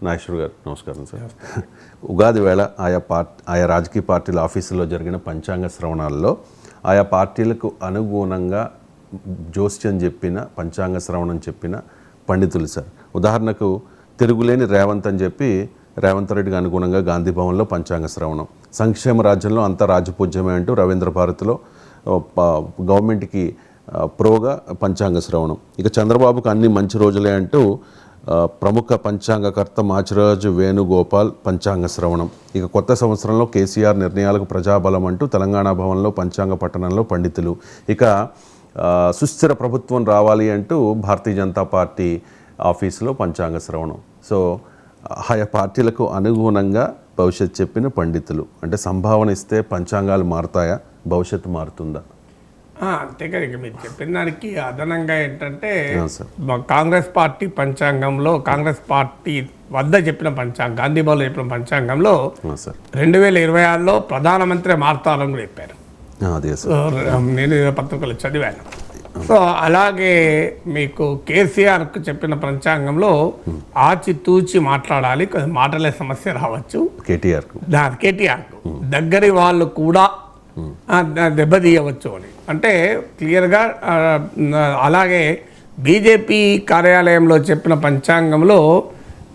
నాగేశ్వర్ గారు నమస్కారం సార్. ఉగాది వేళ ఆయా రాజకీయ పార్టీల ఆఫీసుల్లో జరిగిన పంచాంగ శ్రవణాల్లో ఆయా పార్టీలకు అనుగుణంగా జోస్యం చెప్పిన పంచాంగ శ్రవణం చెప్పిన పండితులు సార్. ఉదాహరణకు తిరుగులేని రేవంత్ అని చెప్పి రేవంత్ రెడ్డికి అనుగుణంగా గాంధీ భవన్లో పంచాంగ శ్రవణం, సంక్షేమ రాజ్యంలో అంతా రాజపూజ్యమే అంటూ రవీంద్ర భారతిలో గవర్నమెంట్కి ప్రోగా పంచాంగ శ్రవణం. ఇక చంద్రబాబుకు అన్ని మంచి రోజులే అంటూ ప్రముఖ పంచాంగకర్త మాచిరాజు వేణుగోపాల్ పంచాంగ శ్రవణం. ఇక కొత్త సంవత్సరంలో కేసీఆర్ నిర్ణయాలకు ప్రజాబలం అంటూ తెలంగాణ భవన్లో పంచాంగ పట్టణంలో పండితులు. ఇక సుస్థిర ప్రభుత్వం రావాలి అంటూ భారతీయ జనతా పార్టీ ఆఫీసులో పంచాంగ శ్రవణం. సో ఆయా పార్టీలకు అనుగుణంగా భవిష్యత్తు చెప్పిన పండితులు. అంటే సంభావన ఇస్తే పంచాంగాలు మారుతాయా, భవిష్యత్తు మారుతుందా? అంతేకాదు, ఇక మీరు చెప్పిన దానికి అదనంగా ఏంటంటే కాంగ్రెస్ పార్టీ పంచాంగంలో, కాంగ్రెస్ పార్టీ వద్ద చెప్పిన పంచాంగం, గాంధీ భవన్లో చెప్పిన పంచాంగంలో 2026లో ప్రధానమంత్రి మారుతారని కూడా చెప్పారు. నేను పత్రికలు చదివాను. సో అలాగే మీకు కేసీఆర్కు చెప్పిన పంచాంగంలో ఆచితూచి మాట్లాడాలి, మాటలే సమస్య రావచ్చు. కేటీఆర్కు దగ్గరి వాళ్ళు కూడా దెబ్బతీయవచ్చు అని అంటే క్లియర్గా. అలాగే బీజేపీ కార్యాలయంలో చెప్పిన పంచాంగంలో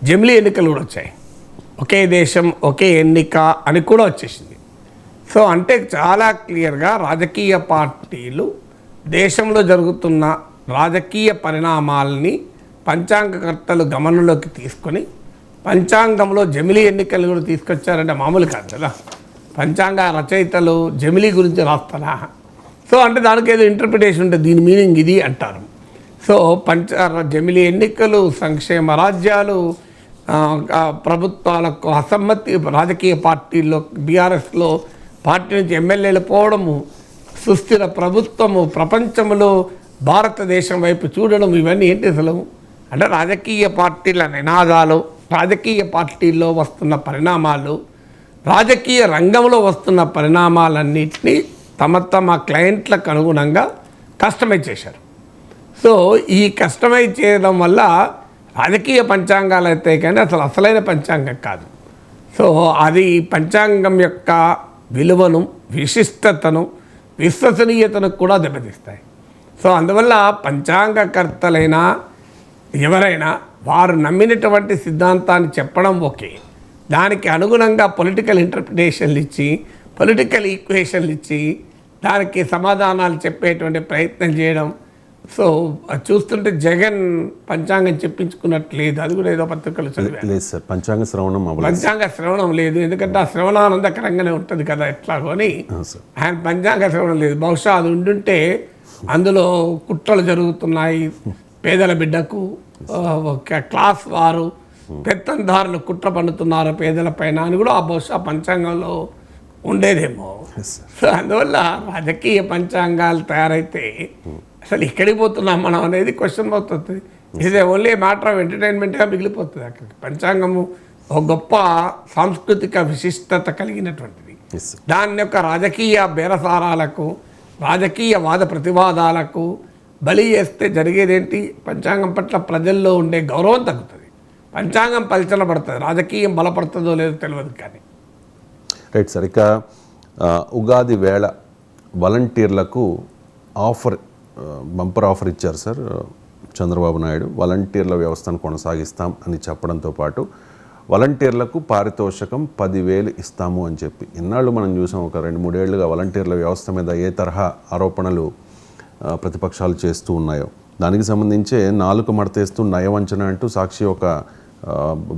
జమిలీ ఎన్నికలు కూడా వచ్చాయి. ఒకే దేశం ఒకే ఎన్నిక అని కూడా వచ్చేసింది. సో అంటే చాలా క్లియర్గా రాజకీయ పార్టీలు దేశంలో జరుగుతున్న రాజకీయ పరిణామాలని పంచాంగకర్తలు గమనంలోకి తీసుకొని పంచాంగంలో జమిలీ ఎన్నికలు కూడా తీసుకొచ్చారంటే మామూలు కాదు కదా. పంచాంగ రచయితలు జమిలీ గురించి రాస్తారా? సో అంటే దానికి ఏదో ఇంటర్ప్రిటేషన్ ఉంటుంది, దీని మీనింగ్ ఇది అంటారు. సో జమిలీ ఎన్నికలు, సంక్షేమ రాజ్యాలు, ప్రభుత్వాలకు అసమ్మతి, రాజకీయ పార్టీల్లో బీఆర్ఎస్లో పార్టీ నుంచి ఎమ్మెల్యేలు పోవడము, సుస్థిర ప్రభుత్వము, ప్రపంచంలో భారతదేశం వైపు చూడడం, ఇవన్నీ ఏంటి అసలు? అంటే రాజకీయ పార్టీల నినాదాలు, రాజకీయ పార్టీల్లో వస్తున్న పరిణామాలు, రాజకీయ రంగంలో వస్తున్న పరిణామాలన్నింటినీ తమ క్లయింట్లకు అనుగుణంగా కస్టమైజ్ చేశారు. సో ఈ కస్టమైజ్ చేయడం వల్ల రాజకీయ పంచాంగాలు అయితే కానీ అసలైన పంచాంగం కాదు. సో అది పంచాంగం యొక్క విలువను, విశిష్టతను, విశ్వసనీయతను కూడా దెబ్బతీస్తాయి. సో అందువల్ల పంచాంగకర్తలైనా ఎవరైనా వారు నమ్మినటువంటి సిద్ధాంతాన్ని చెప్పడం ఓకే, దానికి అనుగుణంగా పొలిటికల్ ఇంటర్ప్రిటేషన్లు ఇచ్చి, పొలిటికల్ ఈక్వేషన్లు ఇచ్చి దానికి సమాధానాలు చెప్పేటువంటి ప్రయత్నం చేయడం. సో చూస్తుంటే జగన్ పంచాంగం చెప్పించుకున్నట్లేదు. అది కూడా ఏదో పత్రికలు చదివారు. పంచాంగ శ్రవణం లేదు, ఎందుకంటే ఆ శ్రవణానందకరంగానే ఉంటుంది కదా ఎట్లాగో అని. ఆయన పంచాంగ శ్రవణం లేదు. బహుశా అది ఉండుంటే అందులో కుట్రలు జరుగుతున్నాయి, పేదల బిడ్డకు క్లాస్ వారు పెత్తందారులు కుట్ర పన్నుతున్నారు పేదల పైన అని కూడా బహుశా పంచాంగంలో ఉండేదేమో. సో అందువల్ల రాజకీయ పంచాంగాలు తయారైతే అసలు ఎక్కడికి పోతున్నాం మనం అనేది క్వశ్చన్ అవుతుంది. ఇది ఓన్లీ మ్యాటర్ ఆఫ్ ఎంటర్టైన్మెంట్గా మిగిలిపోతుంది. అక్కడికి పంచాంగము ఒక గొప్ప సాంస్కృతిక విశిష్టత కలిగినటువంటిది. దాని యొక్క రాజకీయ బేరసారాలకు, రాజకీయ వాద ప్రతివాదాలకు బలి చేస్తే జరిగేదేంటి? పంచాంగం పట్ల ప్రజల్లో ఉండే గౌరవం తగ్గుతుంది, పంచాంగం పలుచనబడుతుంది, రాజకీయం బలపడుతుందో లేదో తెలియదు. కానీ రైట్ సార్. ఇక ఉగాది వేళ వాలంటీర్లకు బంపర్ ఆఫర్ ఇచ్చారు సార్ చంద్రబాబు నాయుడు. వాలంటీర్ల వ్యవస్థను కొనసాగిస్తాం అని చెప్పడంతో పాటు వాలంటీర్లకు పారితోషికం 10,000 ఇస్తాము అని చెప్పి, ఇన్నాళ్ళు మనం చూసాం ఒక 2-3 ఏళ్లుగా వాలంటీర్ల వ్యవస్థ మీద ఏ తరహా ఆరోపణలు ప్రతిపక్షాలు చేస్తూ ఉన్నాయో దానికి సంబంధించే నాలుక మడతేస్తూ నయవంచన అంటూ సాక్షి ఒక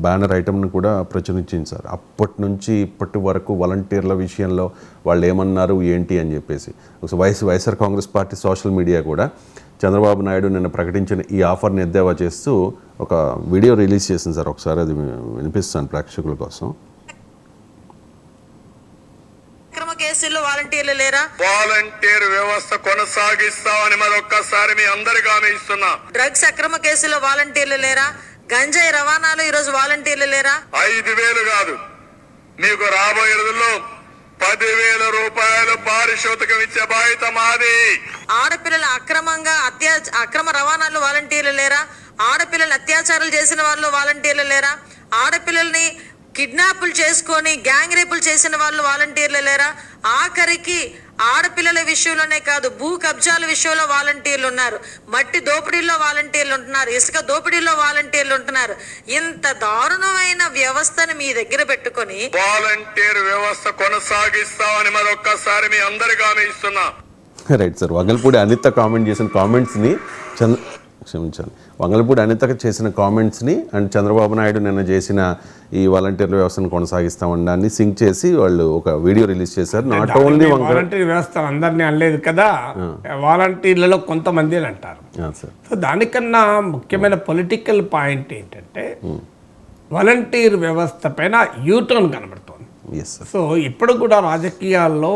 బ్యానర్ ఐటమ్ను కూడా ప్రచురించింది సార్. అప్పటి నుంచి ఇప్పటి వరకు వాలంటీర్ల విషయంలో వాళ్ళు ఏమన్నారు ఏంటి అని చెప్పేసి YSR Congress party social media కూడా చంద్రబాబు నాయుడు నిన్న ప్రకటించిన ఈ ఆఫర్ని ఎద్దేవా చేస్తూ ఒక వీడియో రిలీజ్ చేసింది సార్. ఒకసారి అది వినిపిస్తాను ప్రేక్షకుల కోసం. కేసుల్లో వాలంటీర్లు లేరా? వాలంటీర్ వ్యవస్థ కొనసాగిస్తామని మరొక్కసారి మీ అందరికీ హామీ ఇస్తున్నా. డ్రగ్స్ అక్రమ కేసుల్లో వాలంటీర్లు లేరా? గంజాయి రవాణాలు ఈరోజు వాలంటీర్లు లేరా? 5,000 కాదు, మీకు రాబోయే రోజుల్లో 10,000 రూపాయలు పారితోషికం ఇచ్చే బాధ్యత మాది. ఆడపిల్లల అక్రమ రవాణాలు వాలంటీర్లు లేరా? ఆడపిల్లలు అత్యాచారాలు చేసిన వాళ్ళు వాలంటీర్లు లేరా? ఆడపిల్లల్ని కిడ్నాపులు చేసుకొని గ్యాంగ్ రేపులు చేసిన వాళ్ళు వాలంటీర్లు లేరా? ఆఖరికి ఆడపిల్లల విషయంలోనే కాదు, భూ కబ్జాల విషయంలో వాలంటీర్లు ఉన్నారు, మట్టి దోపిడీల్లో వాలంటీర్లు ఉంటున్నారు, ఇసుక దోపిడీల్లో వాలంటీర్లు ఉంటున్నారు. ఇంత దారుణమైన వ్యవస్థను మీ దగ్గర పెట్టుకొని వాలంటీర్ వ్యవస్థ కొనసాగిస్తామని మరొక్కసారి మీ అందరికీ హామీ ఇస్తున్నా. Right sir. Vangalapudi Anitha comment చేసిన కామెంట్స్ని క్షమించాలి, వంగల్పూడి అనిత చేసిన కామెంట్స్ని అండ్ చంద్రబాబు నాయుడు నిన్న చేసిన ఈ వాలంటీర్ల వ్యవస్థను కొనసాగిస్తామని సింక్ చేసి వాళ్ళు ఒక వీడియో రిలీజ్ చేశారు. నాట్ ఓన్లీ వాలంటీర్ వ్యవస్థ అందరినీ అనలేదు కదా, వాలంటీర్లలో కొంతమంది అని అంటారు. సార్, సో దానికన్నా ముఖ్యమైన పొలిటికల్ పాయింట్ ఏంటంటే వాలంటీర్ వ్యవస్థ పైన యూటర్న్ కనబడుతుంది. Yes sir. సో ఇప్పుడు కూడా రాజకీయాల్లో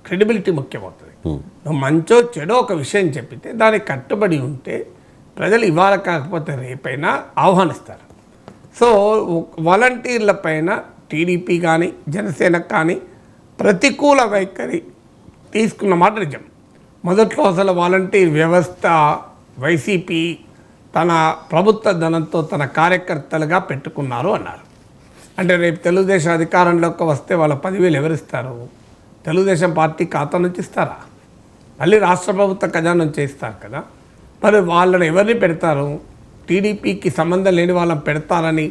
క్రెడిబిలిటీ ముఖ్యమవుతుంది. నువ్వు మంచో చెడో ఒక విషయం చెప్పితే దానికి కట్టుబడి ఉంటే ప్రజలు ఇవాళ కాకపోతే రేపైనా ఆహ్వానిస్తారు. సో వాలంటీర్ల పైన టీడీపీ కానీ జనసేన కానీ ప్రతికూల వైఖరి తీసుకున్న మాట నిజం. మొదట్లో అసలు వాలంటీర్ వ్యవస్థ వైసీపీ తన ప్రభుత్వ ధనంతో తన కార్యకర్తలుగా పెట్టుకున్నారు అన్నారు. అంటే రేపు తెలుగుదేశం అధికారంలోకి వస్తే వాళ్ళ 10,000 ఎవరిస్తారు? తెలుగుదేశం పార్టీ ఖాతా నుంచి ఇస్తారా? మళ్ళీ రాష్ట్ర ప్రభుత్వ ఖజానా నుంచి ఇస్తారు కదా. మరి వాళ్ళని ఎవరిని పెడతారు? టీడీపీకి సంబంధం లేని వాళ్ళని పెడతారని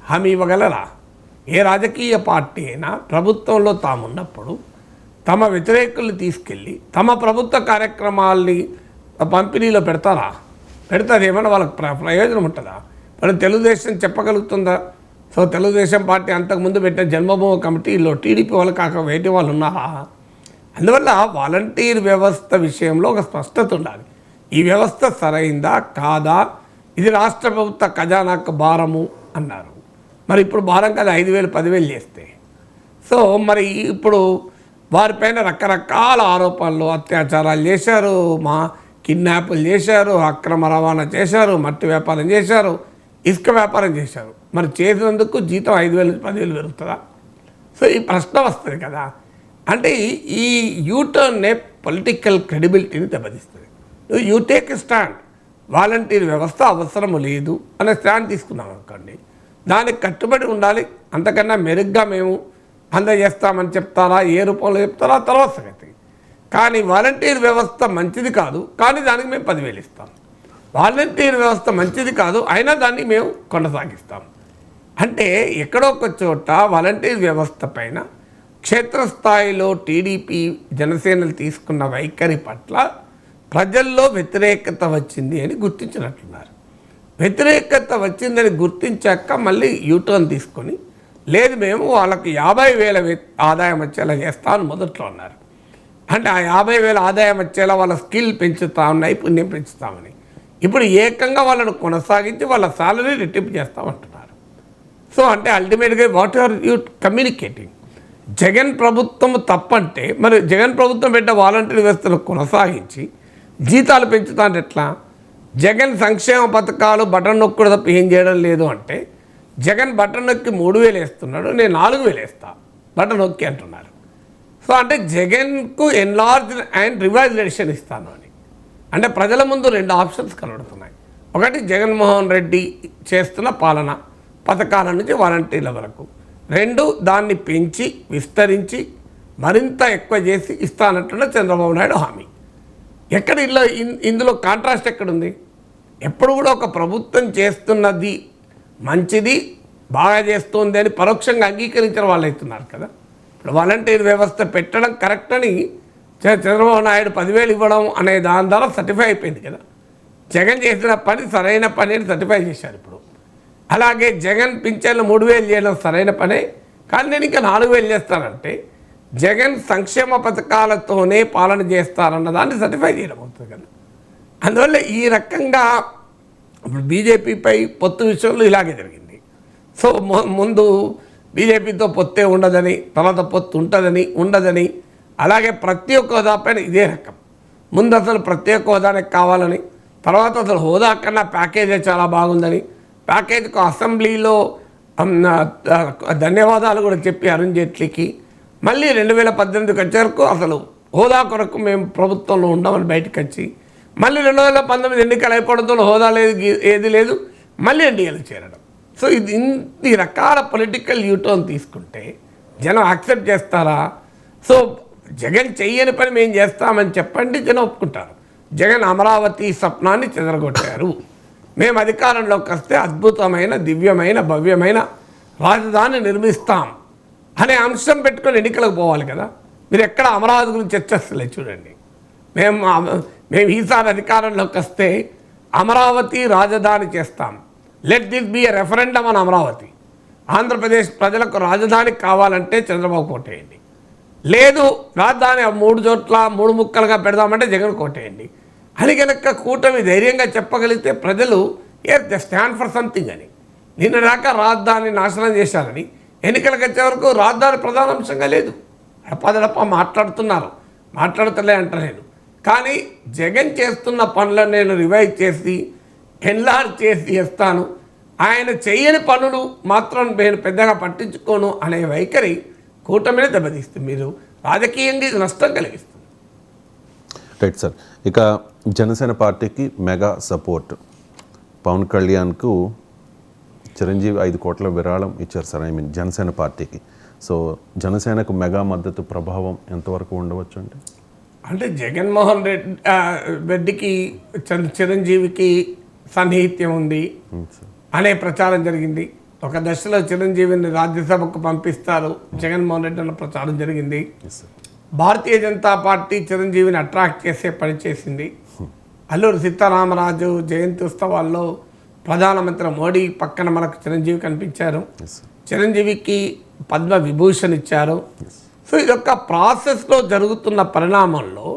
హామీ ఇవ్వగలరా? ఏ రాజకీయ పార్టీ అయినా ప్రభుత్వంలో తామున్నప్పుడు తమ వ్యతిరేకుల్ని తీసుకెళ్ళి తమ ప్రభుత్వ కార్యక్రమాల్ని పంపిణీలో పెడతారా? పెడతారు. ఏమన్నా వాళ్ళకి ప్రయోజనం ఉంటుందా? మరి తెలుగుదేశం చెప్పగలుగుతుందా? సో తెలుగుదేశం పార్టీ అంతకుముందు పెట్టిన జన్మభూమి కమిటీలో టీడీపీ వాళ్ళు కాక వేటి వాళ్ళు ఉన్నారా? అందువల్ల వాలంటీర్ వ్యవస్థ విషయంలో ఒక స్పష్టత ఉండాలి. ఈ వ్యవస్థ సరైందా కాదా, ఇది రాష్ట్ర ప్రభుత్వ ఖజానాకు భారము అన్నారు. మరి ఇప్పుడు భారం కదా 5,000 10,000 చేస్తే. సో మరి ఇప్పుడు వారిపైన రకరకాల ఆరోపణలు, అత్యాచారాలు చేశారు, కిడ్నాపులు చేశారు, అక్రమ రవాణా చేశారు, మట్టి వ్యాపారం చేశారు, ఇసుక వ్యాపారం చేశారు. మరి చేసినందుకు జీతం 5,000 10,000 పెరుగుతుందా? సో ఈ ప్రశ్న వస్తుంది కదా. అంటే ఈ యూటర్నే పొలిటికల్ క్రెడిబిలిటీని దెబ్బతీస్తుంది. యూ టేక్ స్టాండ్, వాలంటీర్ వ్యవస్థ అవసరము లేదు అనే స్టాండ్ తీసుకున్నాం అనుకోండి, దానికి కట్టుబడి ఉండాలి. అంతకన్నా మెరుగ్గా మేము అందజేస్తామని చెప్తారా, ఏ రూపంలో చెప్తారా తర్వాత సంగతి. కానీ వాలంటీర్ వ్యవస్థ మంచిది కాదు, కానీ దానికి మేము 10,000 ఇస్తాం. వాలంటీర్ వ్యవస్థ మంచిది కాదు, అయినా దాన్ని మేము కొనసాగిస్తాం. అంటే ఎక్కడో ఒక చోట వాలంటీర్ వ్యవస్థ పైన క్షేత్రస్థాయిలో టీడీపీ జనసేనలు తీసుకున్న వైఖరి పట్ల ప్రజల్లో వ్యతిరేకత వచ్చింది అని గుర్తించినట్లున్నారు. వ్యతిరేకత వచ్చిందని గుర్తించాక మళ్ళీ యూటర్న్ తీసుకొని లేదు మేము వాళ్ళకి 50,000 ఆదాయం వచ్చేలా చేస్తామని మొదట్లో అన్నారు. అంటే ఆ 50,000 ఆదాయం వచ్చేలా వాళ్ళ స్కిల్ పెంచుతాం, నైపుణ్యం పెంచుతామని. ఇప్పుడు ఏకంగా వాళ్ళను కొనసాగించి వాళ్ళ సాలరీ రెట్టింపు చేస్తామంటున్నారు. సో అంటే అల్టిమేట్గా what are you communicating? Jagan ప్రభుత్వం తప్పంటే మరి జగన్ ప్రభుత్వం పెట్టే వాలంటీర్ వ్యవస్థను కొనసాగించి జీతాలు పెంచుతాంటే ఎట్లా? జగన్ సంక్షేమ పథకాలు బటన్ నొక్కుడు తప్ప ఏం చేయడం లేదు అంటే జగన్ బటన్ నొక్కి 3,000 వేస్తున్నాడు, నేను 4,000 వేస్తా బటన్ నొక్కి అంటున్నారు. సో అంటే జగన్కు ఎన్లార్జ్ అండ్ రివైజ్డ్ ఎడిషన్ ఇస్తాను అని. అంటే ప్రజల ముందు 2 ఆప్షన్స్ కనబడుతున్నాయి. ఒకటి జగన్మోహన్ రెడ్డి చేస్తున్న పాలన పథకాల నుంచి వాలంటీర్ల వరకు, 2 దాన్ని పెంచి విస్తరించి మరింత ఎక్కువ చేసి ఇస్తానంటున్న చంద్రబాబు నాయుడు హామీ. ఎక్కడ ఇందులో కాంట్రాస్ట్ ఎక్కడుంది? ఎప్పుడు కూడా ఒక ప్రభుత్వం చేస్తున్నది మంచిది, బాగా చేస్తుంది అని పరోక్షంగా అంగీకరించిన వాళ్ళు అవుతున్నారు కదా. ఇప్పుడు వాలంటీర్ వ్యవస్థ పెట్టడం కరెక్ట్ అని చంద్రబాబు నాయుడు 10,000 ఇవ్వడం అనే దాని ద్వారా సర్టిఫై అయిపోయింది కదా. జగన్ చేసిన పని సరైన పని అని సర్టిఫై చేశారు. ఇప్పుడు అలాగే జగన్ పింఛన్లు 3,000 చేయడం సరైన పనే, కానీ నేను ఇంకా 4,000 చేస్తానంటే జగన్ సంక్షేమ పథకాలతోనే పాలన చేస్తారన్న దాన్ని సర్టిఫై చేయడం అవుతుంది కదా. అందువల్ల ఈ రకంగా ఇప్పుడు బీజేపీపై పొత్తు విషయంలో ఇలాగే జరిగింది. సో ముందు బీజేపీతో పొత్తే ఉండదని, తర్వాత పొత్తు ఉంటుందని ఉండదని, అలాగే ప్రత్యేక హోదా పైన ఇదే రకం. ముందు అసలు ప్రత్యేక హోదానికి కావాలని, తర్వాత అసలు హోదా కన్నా ప్యాకేజే చాలా బాగుందని, ప్యాకేజ్కు అసెంబ్లీలో ధన్యవాదాలు కూడా చెప్పి అరుణ్ జైట్లీకి, మళ్ళీ 2018 వచ్చేవరకు అసలు హోదా కొరకు మేము ప్రభుత్వంలో ఉండమని బయటకు వచ్చి, మళ్ళీ 2019 ఎన్నికలు అయిపోవడంతో హోదా లేదు ఏది లేదు, మళ్ళీ ఎన్డీఏలో చేరడం. సో ఇది ఇన్ని రకాల పొలిటికల్ యూటర్న్ తీసుకుంటే జనం యాక్సెప్ట్ చేస్తారా? సో జగన్ చెయ్యని పని మేము చేస్తామని చెప్పండి, జనం ఒప్పుకుంటారు. జగన్ అమరావతి స్వప్నాన్ని చెదరగొట్టారు, మేము అధికారంలోకి వస్తే అద్భుతమైన దివ్యమైన భవ్యమైన రాజధాని నిర్మిస్తాం అనే అంశం పెట్టుకొని ఎన్నికలకు పోవాలి కదా. మీరు ఎక్కడ అమరావతి గురించి చర్చిస్తలేదు చూడండి. మేము ఈసారి అధికారంలోకి వస్తే అమరావతి రాజధాని చేస్తాం, let this be a referendum on Amaravati. Andhra Pradesh ప్రజలకు రాజధాని కావాలంటే చంద్రబాబు కోటేయండి, లేదు రాజధాని 3 చోట్ల 3 ముక్కలుగా పెడదామంటే జగన్ కోటేయండి అని కనుక కూటమి ధైర్యంగా చెప్పగలిగితే ప్రజలు దే స్టాండ్ ఫర్ సంథింగ్ అని. నిన్న దాకా రాజధాని నాశనం చేశారని ఎన్నికలకు వచ్చే వరకు రాజధాని ప్రధాన అంశంగా లేదు. అడపదడప మాట్లాడుతున్నారు, మాట్లాడతలే అంటలేను. కానీ జగన్ చేస్తున్న పనులను నేను రివైజ్ చేసి ఎన్లార్జ్ చేసి ఇస్తాను, ఆయన చేయని పనులు మాత్రం నేను పెద్దగా పట్టించుకోను అనే వైఖరి కూటమిని దెబ్బతీస్తుంది, మీరు రాజకీయంగా ఇది నష్టం కలిగిస్తుంది. Right sir. ఇక జనసేన పార్టీకి మెగా సపోర్ట్, పవన్ కళ్యాణ్కు చిరంజీవి 5 కోట్ల విరాళం ఇచ్చారు సార్. జనసేన పార్టీకి. సో జనసేనకు మెగా మద్దతు ప్రభావం ఎంతవరకు ఉండవచ్చు అంటే జగన్మోహన్ రెడ్డికి చిరంజీవికి సన్నిహిత్యం ఉంది అనే ప్రచారం జరిగింది. ఒక దశలో చిరంజీవిని రాజ్యసభకు పంపిస్తారు జగన్మోహన్ రెడ్డి అన్న ప్రచారం జరిగింది. భారతీయ జనతా పార్టీ చిరంజీవిని అట్రాక్ట్ చేసే పని చేసింది. అల్లూరి సీతారామరాజు జయంతి ఉత్సవాల్లో ప్రధానమంత్రి మోడీ పక్కన మనకు చిరంజీవి కనిపించారు. చిరంజీవికి పద్మ విభూషణ్ ఇచ్చారు. సో ఇదొక ప్రాసెస్లో జరుగుతున్న పరిణామంలో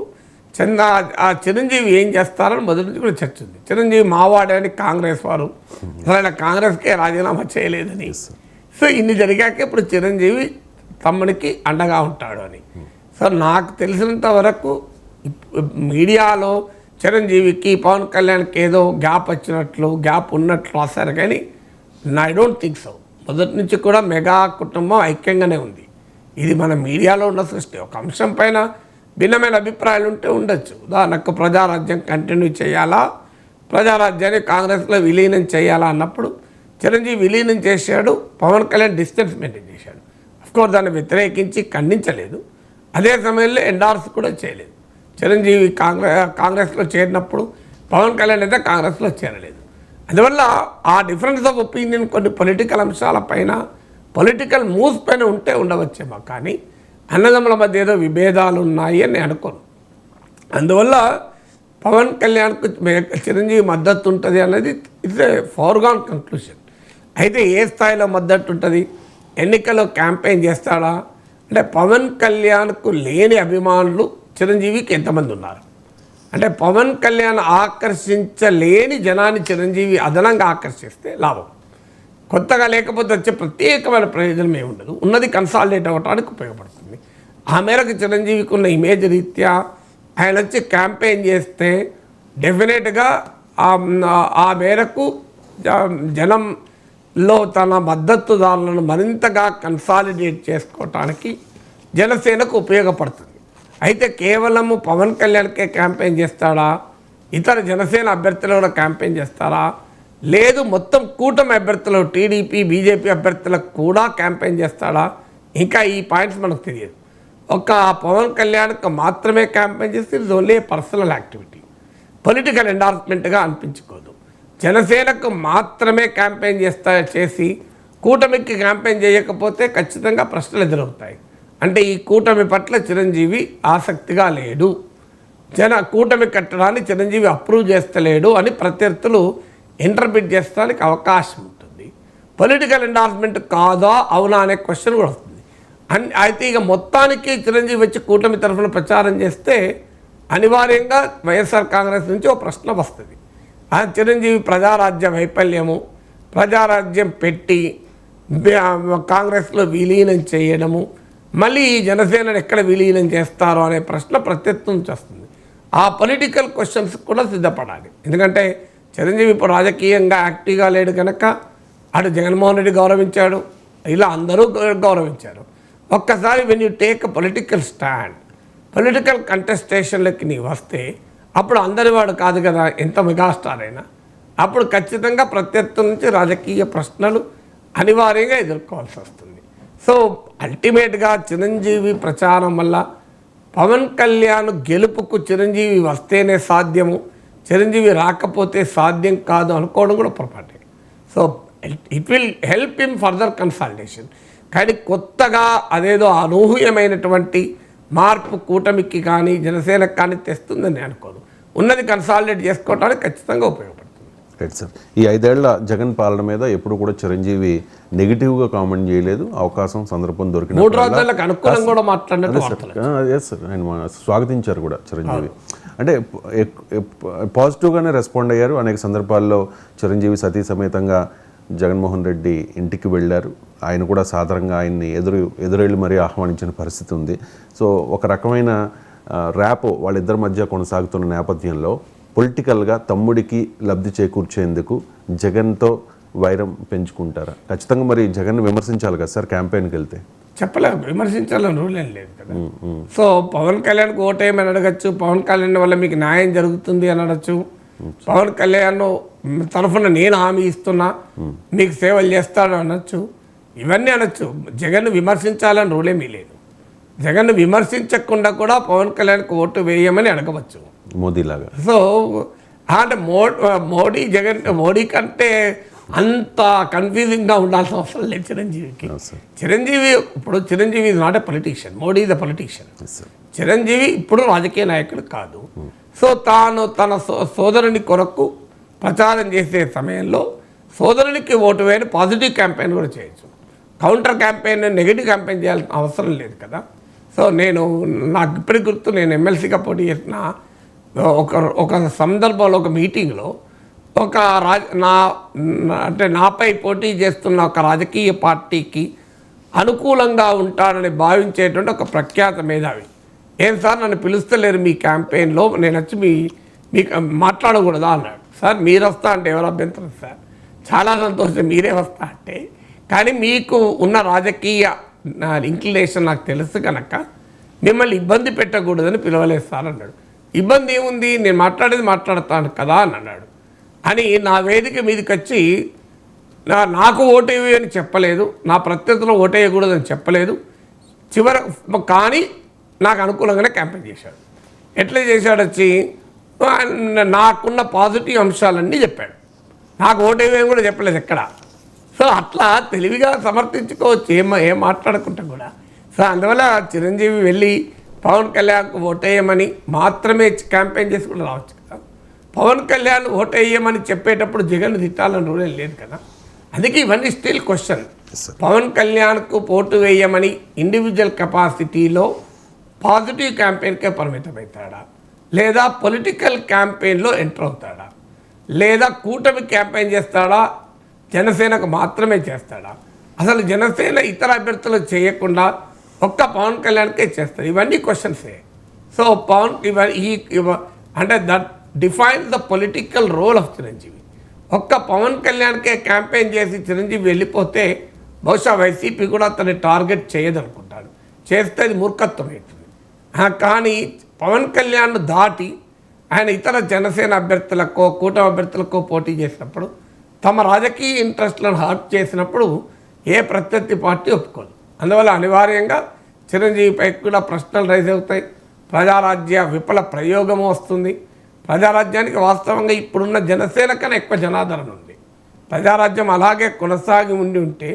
ఆ చిరంజీవి ఏం చేస్తారని మొదటి నుంచి కూడా చర్చ ఉంది. చిరంజీవి మావాడే అని కాంగ్రెస్ వారు అసలు కాంగ్రెస్కే రాజీనామా చేయలేదని. సో ఇన్ని జరిగాక ఇప్పుడు చిరంజీవి తమ్మునికి అండగా ఉంటాడు అని. సో నాకు తెలిసినంత వరకు మీడియాలో చిరంజీవికి పవన్ కళ్యాణ్కి ఏదో గ్యాప్ వచ్చినట్లు గ్యాప్ ఉన్నట్లు రాశారు, కానీ ఐ డోంట్ థింక్ సో. మొదటి నుంచి కూడా మెగా కుటుంబం ఐక్యంగానే ఉంది. ఇది మన మీడియాలో ఉన్న సృష్టి. ఒక అంశం పైన భిన్నమైన అభిప్రాయాలు ఉంటే ఉండొచ్చు. ఉదాహరణకు ప్రజారాజ్యం కంటిన్యూ చేయాలా, ప్రజారాజ్యాన్ని కాంగ్రెస్లో విలీనం చేయాలా అన్నప్పుడు చిరంజీవి విలీనం చేశాడు, పవన్ కళ్యాణ్ డిస్టెన్స్ మెయింటైన్ చేశాడు. అఫ్కోర్స్ దాన్ని వ్యతిరేకించి ఖండించలేదు, అదే సమయంలో ఎండార్స్ కూడా చేయలేదు. చిరంజీవి కాంగ్రెస్లో చేరినప్పుడు పవన్ కళ్యాణ్ అయితే కాంగ్రెస్లో చేరలేదు. అందువల్ల ఆ డిఫరెన్స్ ఆఫ్ ఒపీనియన్ కొన్ని పొలిటికల్ అంశాలపైన పొలిటికల్ మూవ్స్ పైన ఉంటే ఉండవచ్చేమో, కానీ అన్నదమ్ముల మధ్య ఏదో విభేదాలు ఉన్నాయి అని నేను అనుకోను. అందువల్ల పవన్ కళ్యాణ్కు చిరంజీవి మద్దతు ఉంటుంది అన్నది ఇట్స్ ఏ ఫోర్గాన్ కంక్లూషన్. అయితే ఏ స్థాయిలో మద్దతు ఉంటుంది, ఎన్నికల్లో క్యాంపెయిన్ చేస్తాడా అంటే పవన్ కళ్యాణ్కు లేని అభిమానులు చిరంజీవికి ఎంతమంది ఉన్నారు అంటే పవన్ కళ్యాణ్ ఆకర్షించలేని జనాన్ని చిరంజీవి అదనంగా ఆకర్షిస్తే లాభం. కొత్తగా లేకపోతే వచ్చే ప్రత్యేకమైన ప్రయోజనం ఏమి ఉండదు, ఉన్నది కన్సాలిడేట్ అవ్వడానికి ఉపయోగపడుతుంది. ఆ మేరకు చిరంజీవికి ఉన్న ఇమేజ్ రీత్యా ఆయన వచ్చి క్యాంపెయిన్ చేస్తే డెఫినెట్గా ఆ మేరకు జనంలో తన మద్దతుదారులను మరింతగా కన్సాలిడేట్ చేసుకోవటానికి జనసేనకు ఉపయోగపడుతుంది. అయితే కేవలము పవన్ కళ్యాణ్కే క్యాంపెయిన్ చేస్తాడా, ఇతర జనసేన అభ్యర్థులు కూడా క్యాంపెయిన్ చేస్తారా, లేదు మొత్తం కూటమి అభ్యర్థులు టీడీపీ బీజేపీ అభ్యర్థులకు కూడా క్యాంపెయిన్ చేస్తాడా, ఇంకా ఈ పాయింట్స్ మనకు తెలియదు. ఒక పవన్ కళ్యాణ్కి మాత్రమే క్యాంపెయిన్ చేస్తే ఇది ఓన్లీ పర్సనల్ యాక్టివిటీ, పొలిటికల్ ఎండార్స్మెంట్గా అనిపించుకోదు. జనసేనకు మాత్రమే క్యాంపెయిన్ చేసి కూటమికి క్యాంపెయిన్ చేయకపోతే ఖచ్చితంగా ప్రశ్నలు ఎదురవుతాయి. అంటే ఈ కూటమి పట్ల చిరంజీవి ఆసక్తిగా లేడు, కూటమి కట్టడాన్ని చిరంజీవి అప్రూవ్ చేస్తలేడు అని ప్రత్యర్థులు ఇంటర్ప్రిట్ చేస్తానికి అవకాశం ఉంటుంది. పొలిటికల్ ఎండార్స్మెంట్ కాదా అవునా అనే క్వశ్చన్ కూడా వస్తుంది. అయితే ఇక మొత్తానికి చిరంజీవి వచ్చి కూటమి తరఫున ప్రచారం చేస్తే అనివార్యంగా వైఎస్ఆర్ కాంగ్రెస్ నుంచి ఒక ప్రశ్న వస్తుంది. ఆ చిరంజీవి ప్రజారాజ్య వైఫల్యము, ప్రజారాజ్యం పెట్టి కాంగ్రెస్లో విలీనం చేయడము, మళ్ళీ ఈ జనసేనను ఎక్కడ విలీనం చేస్తారో అనే ప్రశ్న ప్రత్యర్థం నుంచి వస్తుంది. ఆ పొలిటికల్ క్వశ్చన్స్ కూడా సిద్ధపడాలి. ఎందుకంటే చిరంజీవి ఇప్పుడు రాజకీయంగా యాక్టివ్గా లేడు కనుక అటు జగన్మోహన్ రెడ్డి గౌరవించాడు, ఇలా అందరూ గౌరవించారు. ఒక్కసారి when you take political stand, political కంటెస్టేషన్లకి నీ వస్తే అప్పుడు అందరి వాడు కాదు కదా, ఎంత మెగాస్టార్ అయినా అప్పుడు ఖచ్చితంగా ప్రత్యర్థుల నుంచి రాజకీయ ప్రశ్నలు అనివార్యంగా ఎదుర్కోవాల్సి వస్తుంది. సో అల్టిమేట్గా చిరంజీవి ప్రచారం వల్ల పవన్ కళ్యాణ్ గెలుపుకు చిరంజీవి వస్తేనే సాధ్యము, చిరంజీవి రాకపోతే సాధ్యం కాదు అనుకోవడం కూడా పొరపాటే. So it will help him further consolidation. కానీ కొత్తగా అదేదో అనూహ్యమైనటువంటి మార్పు కూటమికి కానీ జనసేనకు కానీ తెస్తుందని నేను అనుకోను. ఉన్నది కన్సాలిడేట్ చేసుకోవడానికి ఖచ్చితంగా ఉపయోగపడుతుంది. Right sir. ఈ 5 ఏళ్ల జగన్ పాలన మీద ఎప్పుడు కూడా చిరంజీవి నెగిటివ్గా కామెంట్ చేయలేదు. అవకాశం సందర్భం దొరికిన 3 రాజ్యాలకు అనుకూలంగా కూడా మాట్లాడినట్టు వార్తలు. ఎస్ సార్, ఆయన స్వాగతించారు కూడా చిరంజీవి. అంటే పాజిటివ్గానే రెస్పాండ్ అయ్యారు. అనేక సందర్భాల్లో చిరంజీవి సతీ సమేతంగా జగన్మోహన్ రెడ్డి ఇంటికి వెళ్ళారు. ఆయన కూడా సాధారణంగా ఆయన్ని ఎదురెళ్ళి మరీ ఆహ్వానించిన పరిస్థితి ఉంది. సో ఒక రకమైన ర్యాప్ వాళ్ళిద్దరి మధ్య కొనసాగుతున్న నేపథ్యంలో పొలిటికల్గా తమ్ముడికి లబ్ధి చేకూర్చేందుకు జగన్తో వైరం పెంచుకుంటారా? ఖచ్చితంగా మరి జగన్ విమర్శించాలి కదా సార్ క్యాంపెయిన్కి వెళ్తే. చెప్పలేదు, విమర్శించాలని రూల్ ఏం లేదు కదా. సో పవన్ కళ్యాణ్కి ఓటేయమని అడగచ్చు, పవన్ కళ్యాణ్ వల్ల మీకు న్యాయం జరుగుతుంది అని అనొచ్చు, పవన్ కళ్యాణ్ తరఫున నేను హామీ ఇస్తున్నా మీకు సేవలు చేస్తాను అనొచ్చు, ఇవన్నీ అనొచ్చు. జగన్ విమర్శించాలని రూల్ ఏమీ లేదు. జగన్ విమర్శించకుండా కూడా పవన్ కళ్యాణ్కి ఓటు వేయమని అడగవచ్చు మోదీలాగా. సో అంటే మోడీ కంటే అంత కన్ఫ్యూజింగ్గా ఉండాల్సిన అవసరం లేదు చిరంజీవికి. Chiranjeevi is not a politician, Modi is a politician. Chiranjeevi ఇప్పుడు రాజకీయ నాయకుడు కాదు. సో తాను తన సోదరుని కొరకు ప్రచారం చేసే సమయంలో సోదరునికి ఓటు వేయని పాజిటివ్ క్యాంపెయిన్ కూడా చేయొచ్చు. కౌంటర్ క్యాంపెయిన్, నెగిటివ్ క్యాంపెయిన్ చేయాల్సిన అవసరం లేదు కదా. సో నాకు ఇప్పటికి గుర్తు, నేను ఎమ్మెల్సీగా పోటీ చేసిన ఒక సందర్భంలో ఒక మీటింగ్లో అంటే నాపై పోటీ చేస్తున్న ఒక రాజకీయ పార్టీకి అనుకూలంగా ఉంటానని భావించేటువంటి ఒక ప్రఖ్యాత మేధావి, ఏం సార్ నన్ను పిలుస్తలేరు మీ క్యాంపెయిన్లో, నేను వచ్చి మీకు మాట్లాడకూడదా అన్నాడు. సార్ మీరు వస్తా అంటే ఎవరు అభ్యంతరం సార్, చాలా సంతోషం మీరే వస్తా అంటే, కానీ మీకు ఉన్న రాజకీయ ఇంక్లినేషన్ నాకు తెలుసు కనుక మిమ్మల్ని ఇబ్బంది పెట్టకూడదని పిలవలేదు సార్ అన్నాడు. ఇబ్బంది ఏముంది, నేను మాట్లాడతాను కదా అని అన్నాడు. అని నా వేదిక మీదకి వచ్చి నాకు ఓటేవి అని చెప్పలేదు, నా ప్రత్యర్థులు ఓటేయకూడదని చెప్పలేదు, కానీ నాకు అనుకూలంగానే క్యాంపెయిన్ చేశాడు. ఎట్లా చేశాడు, వచ్చి నాకున్న పాజిటివ్ అంశాలన్నీ చెప్పాడు, నాకు ఓటేవి కూడా చెప్పలేదు ఎక్కడ. సో అట్లా తెలివిగా సమర్థించుకోవచ్చు, ఏం మాట్లాడుకుంటా కూడా. సో అందువల్ల చిరంజీవి వెళ్ళి పవన్ కళ్యాణ్కు ఓటేయమని మాత్రమే క్యాంపెయిన్ చేసి కూడా రావచ్చు కదా. పవన్ కళ్యాణ్ ఓటేయమని చెప్పేటప్పుడు జగన్ తిట్టాలని రూల్ లేదు కదా. అందుకే ఇవన్నీ స్టిల్ క్వశ్చన్. పవన్ కళ్యాణ్కు ఓటు వేయమని ఇండివిజువల్ కెపాసిటీలో పాజిటివ్ క్యాంపెయిన్కే పరిమితమవుతాడా, లేదా పొలిటికల్ క్యాంపెయిన్లో ఎంటర్ అవుతాడా, లేదా కూటమి క్యాంపెయిన్ చేస్తాడా, జనసేనకు మాత్రమే చేస్తాడా, అసలు జనసేన ఇతర అభ్యర్థులు చేయకుండా ఒక్క పవన్ కళ్యాణ్కే చేస్తారు, ఇవన్నీ క్వశ్చన్సే. సో అంటే that defines the political role of Chiranjeevi. ఒక్క పవన్ కళ్యాణ్కే క్యాంపెయిన్ చేసి చిరంజీవి వెళ్ళిపోతే బహుశా వైసీపీ కూడా అతన్ని టార్గెట్ చేయదనుకుంటాడు, చేస్తే అది మూర్ఖత్వం అవుతుంది. కానీ పవన్ కళ్యాణ్ దాటి ఆయన ఇతర జనసేన అభ్యర్థులకో కూటమి అభ్యర్థులకో పోటీ చేసినప్పుడు, తమ రాజకీయ ఇంట్రెస్ట్లను హర్ట్ చేసినప్పుడు ఏ ప్రత్యర్థి పార్టీ ఒప్పుకోదు. అందువల్ల అనివార్యంగా చిరంజీవిపై కూడా ప్రశ్నలు రైజ్ అవుతాయి. ప్రజారాజ్య విఫల ప్రయోగము వస్తుంది. ప్రజారాజ్యానికి వాస్తవంగా ఇప్పుడున్న జనసేన కన్నా ఎక్కువ జనాదరణ ఉంది. ప్రజారాజ్యం అలాగే కొనసాగి ఉంటే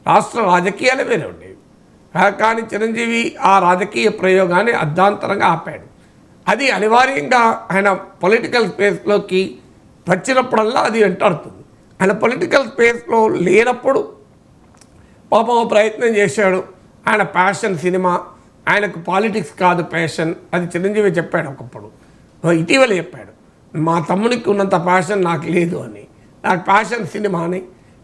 రాష్ట్ర రాజకీయాలు వేరే ఉండేవి. కానీ చిరంజీవి ఆ రాజకీయ ప్రయోగాన్ని అర్ధాంతరంగా ఆపాడు. అది అనివార్యంగా ఆయన పొలిటికల్ స్పేస్లోకి వచ్చినప్పుడల్లా అది వెంటాడుతుంది. ఆయన పొలిటికల్ స్పేస్లో లేనప్పుడు పాపం ప్రయత్నం చేశాడు. ఆయన ప్యాషన్ సినిమా, ఆయనకు పాలిటిక్స్ కాదు ప్యాషన్, అది చిరంజీవి చెప్పాడు ఒకప్పుడు, ఇటీవల చెప్పాడు. మా తమ్మునికి ఉన్నంత ప్యాషన్ నాకు లేదు అని, నాకు ప్యాషన్ సినిమా అని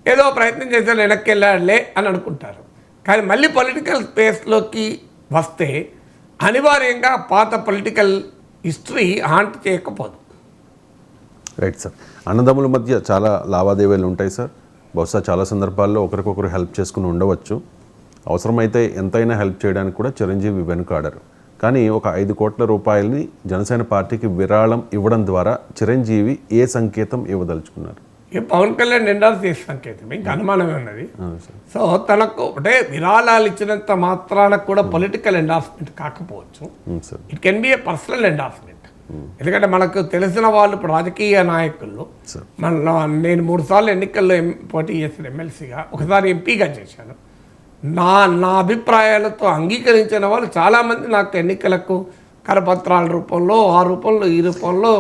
ఏదో ప్రయత్నం చేశాడు, వెనక్కి వెళ్ళాడులే అని అనుకుంటారు. కానీ మళ్ళీ పొలిటికల్ స్పేస్లోకి వస్తే అనివార్యంగా పాత పొలిటికల్ హిస్టరీ హాంట్ చేయకపోదు. Right sir. అన్నదమ్ముల మధ్య చాలా లావాదేవీలు ఉంటాయి సార్. బహుశా చాలా సందర్భాల్లో ఒకరికొకరు హెల్ప్ చేసుకుని ఉండవచ్చు. అవసరమైతే ఎంతైనా హెల్ప్ చేయడానికి కూడా చిరంజీవి వెనుకాడరు. కానీ ఒక 5 కోట్ల రూపాయలని జనసేన పార్టీకి విరాళం ఇవ్వడం ద్వారా చిరంజీవి ఏ సంకేతం ఇవ్వదలుచుకున్నారు? ఈ పవన్ కళ్యాణ్ ఎండార్స్ చేసే సంకేతం ఇంకా అనుమానమే ఉన్నది. అవును సార్. సో తనకు అంటే విరాళాలు ఇచ్చినంత మాత్రాన కూడా పొలిటికల్ ఎండార్స్మెంట్ కాకపోవచ్చు. Sir. It can be A personal endorsement. ఎందుకంటే మనకు తెలిసిన వాళ్ళు ఇప్పుడు రాజకీయ నాయకుల్లో నేను 3 సార్లు ఎన్నికల్లో పోటీ చేసిన ఎమ్మెల్సీగా, ఒకసారి ఎంపీగా చేశాను. నా అభిప్రాయాలతో అంగీకరించిన వాళ్ళు చాలామంది నాకు ఎన్నికలకు కరపత్రాల రూపంలో, ఆ రూపంలో, ఈ రూపంలో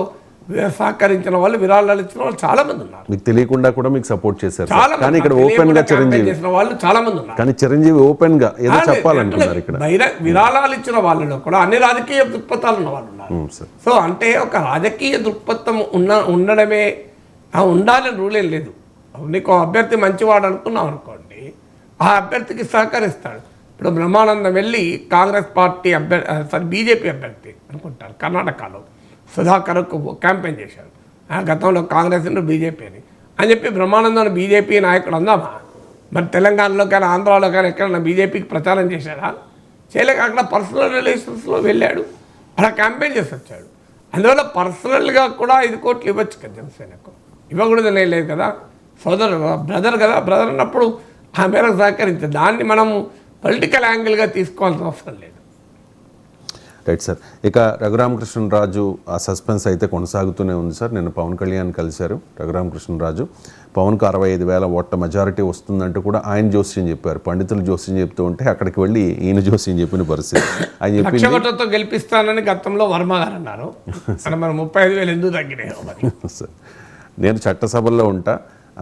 సహకరించిన వాళ్ళు, విరాళాలు ఇచ్చిన వాళ్ళు చాలా మంది ఉన్నారు. మీకు తెలియకుండా కూడా మీకు సపోర్ట్ చేశారు. చాలా కానీ ఇక్కడ ఓపెన్ గా చిరంజీవి చేసిన వాళ్ళు చాలా మంది ఉన్నారు. కానీ చిరంజీవి ఓపెన్ గా ఏదో చెప్పాలనుకున్నారు. ఇక్కడ విరాళాలు ఇచ్చిన వాళ్ళలో కూడా అన్ని రాజకీయ దృక్పథాలు ఉన్న వాళ్ళు ఉన్నారు. సో అంటే ఒక రాజకీయ దృక్పథం ఉండడమే ఉండాలని రూల్ ఏం లేదు. నీకు అభ్యర్థి మంచివాడు అనుకున్నావు అనుకోండి, ఆ అభ్యర్థికి సహకరిస్తాడు. ఇప్పుడు బ్రహ్మానందం వెళ్ళి కాంగ్రెస్ పార్టీ బీజేపీ అభ్యర్థి అనుకుంటారు కర్ణాటకలో సుధాకర్కు క్యాంపెయిన్ చేశారు. గతంలో కాంగ్రెస్ బీజేపీ అని చెప్పి బ్రహ్మానందం బీజేపీ నాయకుడు అందామా? మరి తెలంగాణలో కానీ ఆంధ్రాలో కానీ ఎక్కడన్నా బీజేపీకి ప్రచారం చేశారా? చేయలేక అక్కడ పర్సనల్ రిలేషన్స్లో వెళ్ళాడు, అలా క్యాంపెయిన్ చేసి వచ్చాడు. అందువల్ల పర్సనల్గా కూడా 5 కోట్లు ఇవ్వచ్చు కదా జనసేనకు. ఇవ్వకూడదు లేదు కదా, బ్రదర్ కదా, బ్రదర్ అన్నప్పుడు ఆ మేరకు సహకరించారు. దాన్ని మనము పొలిటికల్ యాంగిల్గా తీసుకోవాల్సిన అవసరం లేదు. Right sir. ఇక రఘురామకృష్ణరాజు ఆ సస్పెన్స్ అయితే కొనసాగుతూనే ఉంది సార్. నిన్న పవన్ కళ్యాణ్ కలిశారు రఘురామకృష్ణరాజు. పవన్కు 65,000 ఓట్ల మెజారిటీ వస్తుందంటూ కూడా ఆయన జోస్యం చెప్పారు. పండితులు జోస్యం చెప్తూ ఉంటే అక్కడికి వెళ్ళి ఈయన జోస్యం చెప్పిన పరిస్థితి. ఆయన చెప్పింది గెలిపిస్తానని గతంలో వర్మ గారు అన్నారు. మరి 35,000 ఎందుకు తగ్గినాయి సార్? నేను చట్టసభల్లో ఉంటా,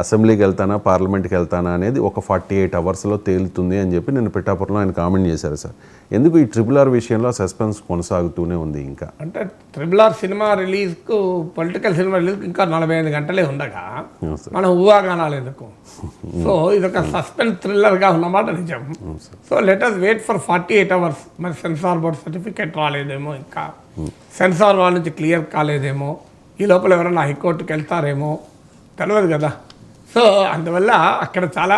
అసెంబ్లీకి వెళ్తానా, పార్లమెంట్కి వెళ్తానా అనేది ఒక 48 అవర్స్లో తేలుతుంది అని చెప్పి నేను పిఠాపురంలో ఆయన కామెంట్ చేశారు సార్. ఎందుకు ఈ RRR విషయంలో సస్పెన్స్ కొనసాగుతూనే ఉంది? ఇంకా అంటే RRR సినిమా రిలీజ్కు, పొలిటికల్ సినిమా రిలీజ్కి ఇంకా 45 గంటలే ఉండగా మనం ఊహాగానాలు ఎందుకు? సో ఇదొక సస్పెన్స్ థ్రిల్లర్గా ఉన్నమాట నిజం. So let us wait for 48 hours. మరి సెన్సార్ బోర్డ్ సర్టిఫికేట్ రాలేదేమో, ఇంకా సెన్సార్ వాళ్ళ నుంచి క్లియర్ కాలేదేమో, ఈ లోపల ఎవరైనా హైకోర్టుకి వెళ్తారేమో తెలియదు కదా. సో అందువల్ల అక్కడ చాలా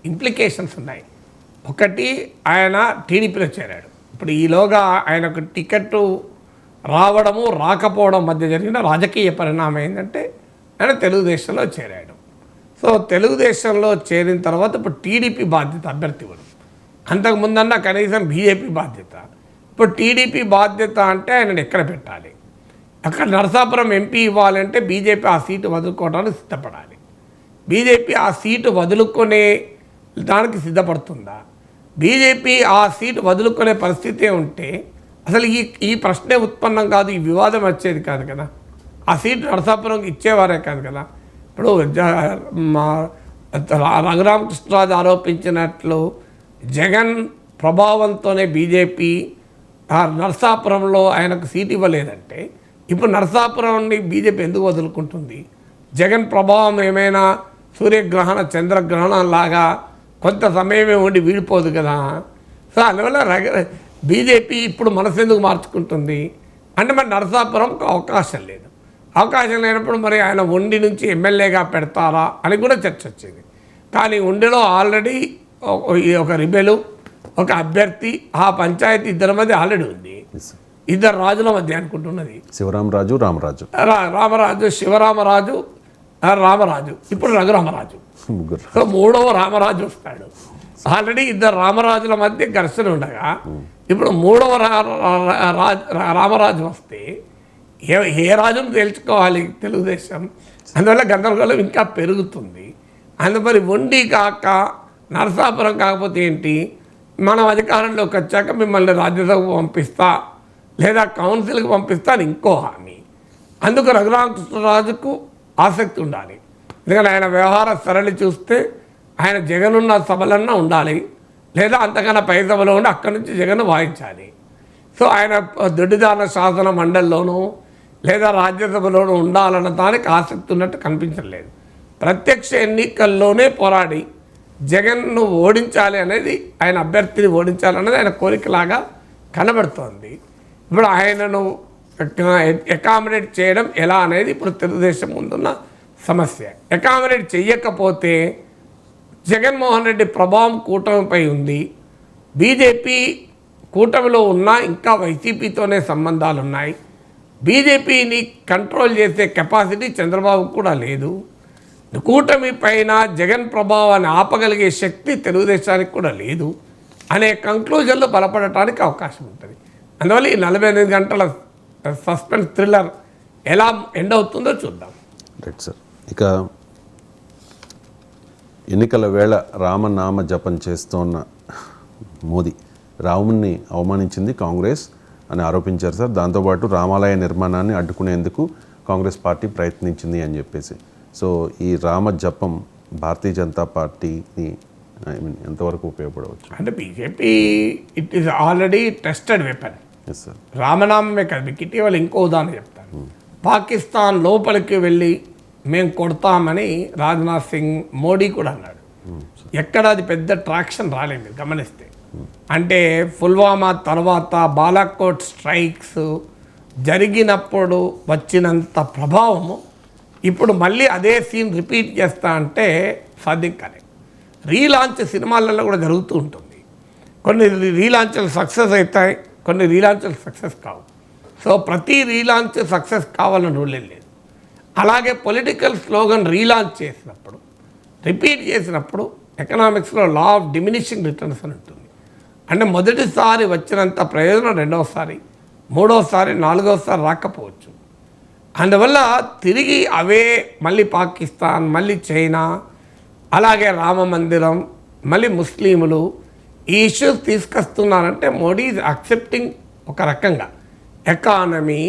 ఇంప్లికేషన్స్ ఉన్నాయి. ఒకటి, ఆయన టీడీపీలో చేరాడు. ఇప్పుడు ఈలోగా ఆయనకు టికెట్ రావడము రాకపోవడం మధ్య జరిగిన రాజకీయ పరిణామం ఏంటంటే ఆయన తెలుగుదేశంలో చేరాడు. సో తెలుగుదేశంలో చేరిన తర్వాత ఇప్పుడు టీడీపీ బాధ్యత అభ్యర్థి ఇవ్వడం. అంతకుముందన్నా కనీసం బీజేపీ బాధ్యత. ఇప్పుడు టీడీపీ బాధ్యత అంటే ఆయనను ఎక్కడ పెట్టాలి? అక్కడ నరసాపురం ఎంపీ ఇవ్వాలంటే బీజేపీ ఆ సీటు వదులుకోవడానికి సిద్ధపడాలి. బీజేపీ ఆ సీటు వదులుకునే దానికి సిద్ధపడుతుందా? బీజేపీ ఆ సీటు వదులుకునే పరిస్థితే ఉంటే అసలు ఈ ప్రశ్నే ఉత్పన్నం కాదు, ఈ వివాదం వచ్చేది కాదు కదా. ఆ సీటు నరసాపురంకి ఇచ్చేవారే కాదు కదా. ఇప్పుడు రఘురామకృష్ణరాజు ఆరోపించినట్లు జగన్ ప్రభావంతోనే బీజేపీ నరసాపురంలో ఆయనకు సీటు ఇవ్వలేదంటే ఇప్పుడు నరసాపురాన్ని బీజేపీ ఎందుకు వదులుకుంటుంది? జగన్ ప్రభావం ఏమైనా సూర్యగ్రహణ చంద్రగ్రహణం లాగా కొంత సమయమే ఉండి వీడిపోదు కదా. సో అందువల్ల బీజేపీ ఇప్పుడు మనసు ఎందుకు మార్చుకుంటుంది అంటే మరి నరసాపురంకు అవకాశం లేదు. అవకాశం లేనప్పుడు మరి ఆయన ఉండి నుంచి ఎమ్మెల్యేగా పెడతారా అని కూడా చర్చ వచ్చింది. కానీ ఉండిలో ఆల్రెడీ ఒక రిబెలు, ఒక అభ్యర్థి, ఆ పంచాయతీ ఇద్దరి మధ్య ఆల్రెడీ ఉంది. 2 రాజుల మధ్య అనుకుంటున్నది శివరామరాజు, రామరాజు, రామరాజు, శివరామరాజు, రామరాజు, ఇప్పుడు రఘురామరాజు. సో 3వ రామరాజు వస్తాడు. ఆల్రెడీ 2 రామరాజుల మధ్య ఘర్షణ ఉండగా ఇప్పుడు 3వ రామరాజు వస్తే ఏ రాజును తేల్చుకోవాలి తెలుగుదేశం? అందువల్ల గందరగోళం ఇంకా పెరుగుతుంది. అందువల్ల ఉండి కాక నరసాపురం కాకపోతే ఏంటి, మనం అధికారంలోకి వచ్చాక మిమ్మల్ని రాజ్యసభకు పంపిస్తా లేదా కౌన్సిల్కి పంపిస్తా అని ఇంకో హామీ. అందుకు రఘురామకృష్ణరాజుకు ఆసక్తి ఉండాలి. ఎందుకంటే ఆయన వ్యవహార సరళి చూస్తే ఆయన జగనున్న సభలన్నా ఉండాలి, లేదా అంతకన్నా పై సభలో ఉండి అక్కడి నుంచి జగన్ వాయించాలి. సో ఆయన దొడ్డిదాన శాసన మండలిలోనూ లేదా రాజ్యసభలోనూ ఉండాలన్న దానికి ఆసక్తి ఉన్నట్టు కనిపించలేదు. ప్రత్యక్ష ఎన్నికల్లోనే పోరాడి జగన్ను ఓడించాలి అనేది, ఆయన అభ్యర్థిని ఓడించాలనేది ఆయన కోరికలాగా కనబడుతోంది. ఇప్పుడు ఆయనను అకామిడేట్ చేయడం ఎలా అనేది ఇప్పుడు తెలుగుదేశం ముందున్న సమస్య. అకామిడేట్ చేయకపోతే జగన్మోహన్ రెడ్డి ప్రభావం కూటమిపై ఉంది. బీజేపీ కూటమిలో ఉన్నా ఇంకా వైసీపీతోనే సంబంధాలు ఉన్నాయి. బీజేపీని కంట్రోల్ చేసే కెపాసిటీ చంద్రబాబుకు కూడా లేదు. కూటమి పైన జగన్ ప్రభావాన్ని ఆపగలిగే శక్తి తెలుగుదేశానికి కూడా లేదు అనే కంక్లూజన్లో బలపడటానికి అవకాశం ఉంటుంది. అందువల్ల ఈ 48 గంటల సస్పెన్స్ థ్రిల్లర్ ఎలా ఎండ్ అవుతుందో చూద్దాం. Right sir. ఇక ఎన్నికల వేళ రామనామ జపం చేస్తోన్న మోదీ రాముణ్ణి అవమానించింది కాంగ్రెస్ అని ఆరోపించారు సార్. దాంతోపాటు రామాలయ నిర్మాణాన్ని అడ్డుకునేందుకు కాంగ్రెస్ పార్టీ ప్రయత్నించింది అని చెప్పేసి. సో ఈ రామ జపం భారతీయ జనతా పార్టీని ఎంతవరకు ఉపయోగపడవచ్చు? అంటే BJP it is already tested weapon. Yes sir. రామనామమే కాదు, మీకు ఇటీవల ఇంకో ఉదాహరణ చెప్తాను. పాకిస్తాన్ లోపలికి వెళ్ళి మేము కొడతామని రాజ్నాథ్ సింగ్ మోడీ కూడా అన్నాడు. ఎక్కడ అది పెద్ద ట్రాక్షన్ రాలేదు మీరు గమనిస్తే. అంటే పుల్వామా తర్వాత బాలాకోట్ స్ట్రైక్స్ జరిగినప్పుడు వచ్చినంత ప్రభావము ఇప్పుడు మళ్ళీ అదే సీన్ రిపీట్ చేస్తా అంటే సాధ్యం కాలేదు. రీలాంచ్ సినిమాలలో కూడా జరుగుతూ ఉంటుంది. కొన్ని రీలాంచ్లు సక్సెస్ అవుతాయి, కొన్ని రీలాంచ్లు సక్సెస్ కావు. సో ప్రతి రీలాంచ్ సక్సెస్ కావాలని రూల్ లేదు. అలాగే పొలిటికల్ స్లోగన్ రీలాంచ్ చేసినప్పుడు రిపీట్ చేసినప్పుడు ఎకనామిక్స్లో లా ఆఫ్ డిమినిషింగ్ రిటర్న్స్ అని ఉంటుంది. అంటే మొదటిసారి వచ్చినంత ప్రయోజనం రెండవసారి, మూడవసారి, నాలుగవసారి రాకపోవచ్చు. అందువల్ల తిరిగి అవే మళ్ళీ పాకిస్తాన్, మళ్ళీ చైనా, అలాగే రామ మందిరం, మళ్ళీ ముస్లింలు ఈ ఇష్యూస్ తీసుకొస్తున్నారంటే మోడీ ఈజ్ అక్సెప్టింగ్ ఒక రకంగా ఎకానమీ,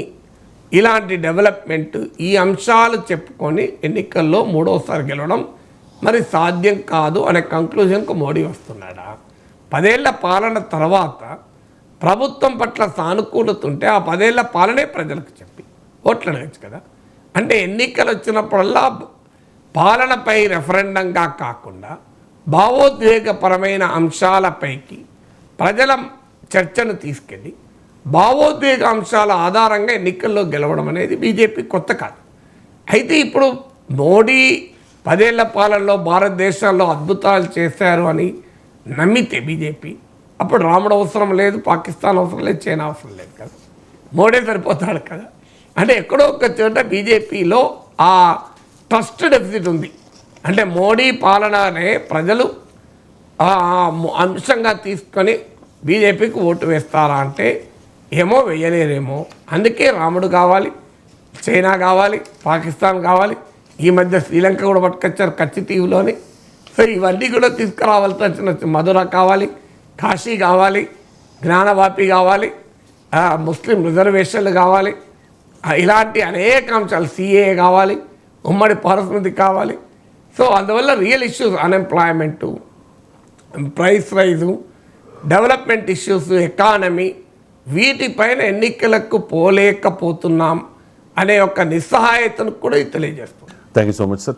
ఇలాంటి డెవలప్మెంట్, ఈ అంశాలు చెప్పుకొని ఎన్నికల్లో మూడోసారి గెలవడం మరి సాధ్యం కాదు అనే కంక్లూజన్కు మోడీ వస్తున్నాడా? 10 ఏళ్ల పాలన తర్వాత ప్రభుత్వం పట్ల సానుకూలత ఉంటే ఆ 10 ఏళ్ల పాలనే ప్రజలకు చెప్పి ఓట్లు అడగచ్చు కదా. అంటే ఎన్నికలు వచ్చినప్పుడల్లా పాలనపై రెఫరెండంగా కాకుండా భావోద్వేగపరమైన అంశాలపైకి ప్రజల చర్చను తీసుకెళ్ళి భావోద్వేగ అంశాల ఆధారంగా ఎన్నికల్లో గెలవడం అనేది బీజేపీ కొత్త కాదు. అయితే ఇప్పుడు మోడీ 10 ఏళ్ల పాలనలో భారతదేశంలో అద్భుతాలు చేశారు అని నమ్మితే బీజేపీ, అప్పుడు రాముడు అవసరం లేదు, పాకిస్తాన్ అవసరం లేదు, చైనా అవసరం లేదు కదా, మోడీ సరిపోతాడు కదా. అంటే ఎక్కడో ఒక చోట బీజేపీలో ఆ ట్రస్ట్ డెఫిసిట్ ఉంది. అంటే మోడీ పాలననే ప్రజలు అంశంగా తీసుకొని బీజేపీకి ఓటు వేస్తారా అంటే ఏమో వేయలేరేమో. అందుకే రాముడు కావాలి, చైనా కావాలి, పాకిస్తాన్ కావాలి, ఈ మధ్య శ్రీలంక కూడా పట్టుకొచ్చారు కచ్చితీవులోని. సో ఇవన్నీ కూడా తీసుకురావాల్సి వచ్చిన మధుర కావాలి, కాశీ కావాలి, జ్ఞానవాపి కావాలి, ముస్లిం రిజర్వేషన్లు కావాలి, ఇలాంటి అనేక అంశాలు, సిఏ కావాలి, ఉమ్మడి పౌరస్మృతి కావాలి. సో అందువల్ల real issues unemployment, price rise, development issues, economy, వీటిపైన ఎన్నికలకు పోలేకపోతున్నాం అనే ఒక నిస్సహాయతను కూడా ఇది తెలియజేస్తుంది. Thank you so much sir.